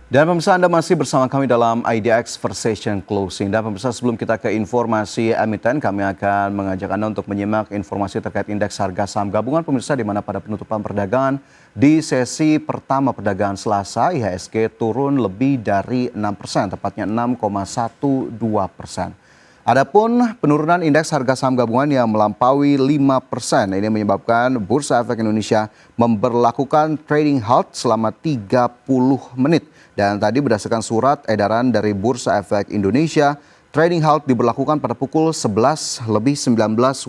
Dan pemirsa, Anda masih bersama kami dalam IDX Session Closing. Dan pemirsa, sebelum kita ke informasi emiten, kami akan mengajak Anda untuk menyimak informasi terkait indeks harga saham gabungan pemirsa, di mana pada penutupan perdagangan di sesi pertama perdagangan Selasa, IHSG turun lebih dari 6%, tepatnya 6,12%. Adapun penurunan indeks harga saham gabungan yang melampaui 5%, ini menyebabkan Bursa Efek Indonesia memberlakukan trading halt selama 30 menit. Dan tadi berdasarkan surat edaran dari Bursa Efek Indonesia, trading halt diberlakukan pada pukul 11:19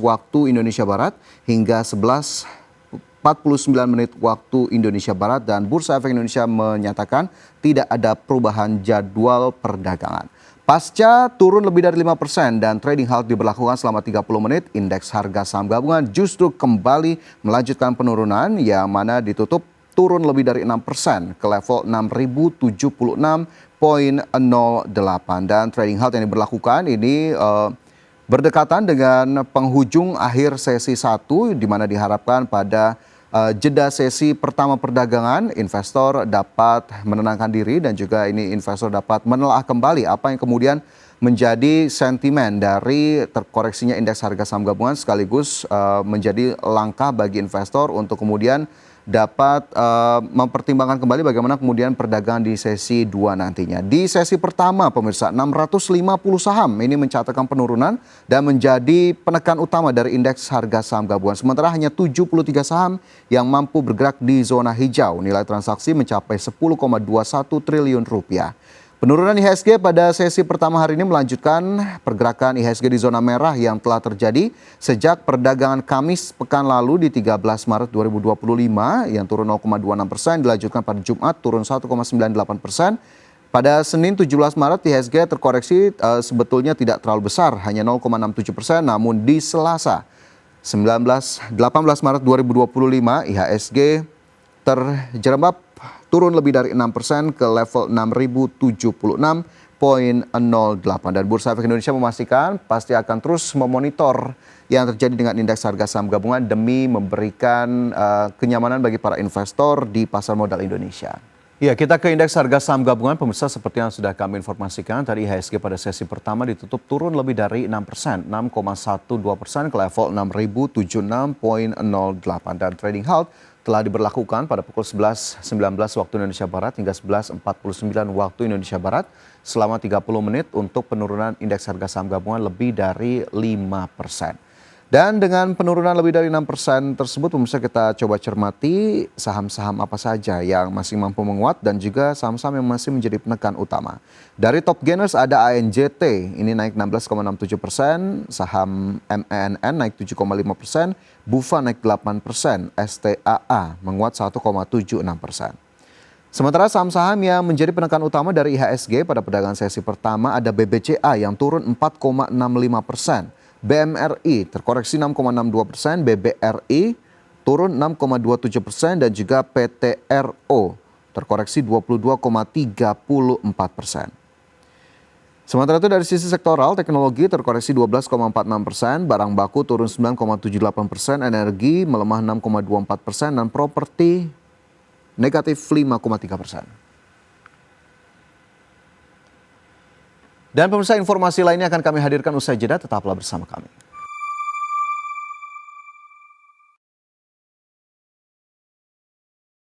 waktu Indonesia Barat hingga 11:49 waktu Indonesia Barat, dan Bursa Efek Indonesia menyatakan tidak ada perubahan jadwal perdagangan. Pasca turun lebih dari 5% dan trading halt diberlakukan selama 30 menit, indeks harga saham gabungan justru kembali melanjutkan penurunan yang mana ditutup turun lebih dari 6% ke level 6.076,08, dan trading halt yang diberlakukan ini berdekatan dengan penghujung akhir sesi 1, di mana diharapkan pada jeda sesi pertama perdagangan investor dapat menenangkan diri dan juga ini investor dapat menelaah kembali apa yang kemudian menjadi sentimen dari terkoreksinya indeks harga saham gabungan, sekaligus menjadi langkah bagi investor untuk kemudian dapat mempertimbangkan kembali bagaimana kemudian perdagangan di sesi 2 nantinya. Di sesi pertama pemirsa, 650 saham ini mencatatkan penurunan dan menjadi penekan utama dari indeks harga saham gabungan. Sementara hanya 73 saham yang mampu bergerak di zona hijau. Nilai transaksi mencapai 10,21 triliun rupiah. Penurunan IHSG pada sesi pertama hari ini melanjutkan pergerakan IHSG di zona merah yang telah terjadi sejak perdagangan Kamis pekan lalu di 13 Maret 2025 yang turun 0,26%, dilanjutkan pada Jumat turun 1,98%. Pada Senin 17 Maret IHSG terkoreksi sebetulnya tidak terlalu besar, hanya 0,67%, namun di Selasa 18 Maret 2025 IHSG terjerembab turun lebih dari 6% ke level 6.076,08, dan Bursa Efek Indonesia memastikan pasti akan terus memonitor yang terjadi dengan indeks harga saham gabungan demi memberikan kenyamanan bagi para investor di pasar modal Indonesia. Ya, kita ke indeks harga saham gabungan pemirsa, seperti yang sudah kami informasikan tadi, IHSG pada sesi pertama ditutup turun lebih dari 6%, 6,12% ke level 6.076,08, dan trading halt telah diberlakukan pada pukul 11.19 waktu Indonesia Barat hingga 11.49 waktu Indonesia Barat selama 30 menit untuk penurunan indeks harga saham gabungan lebih dari 5%. Dan dengan penurunan lebih dari 6% tersebut, pemirsa, kita coba cermati saham-saham apa saja yang masih mampu menguat dan juga saham-saham yang masih menjadi penekan utama. Dari top gainers ada ANJT, ini naik 16,67%, saham MENN naik 7,5%, Bufa naik 8%, STAA menguat 1,76%. Sementara saham-saham yang menjadi penekan utama dari IHSG pada perdagangan sesi pertama ada BBCA yang turun 4,65%. BMRI terkoreksi 6,62%, BBRI turun 6,27%, dan juga PTRO terkoreksi 22,34%. Sementara itu dari sisi sektoral, teknologi terkoreksi 12,46%, barang baku turun 9,78%, energi melemah 6,24%, dan properti negatif 5,3%. Dan pemirsa, informasi lainnya akan kami hadirkan usai jeda, tetaplah bersama kami.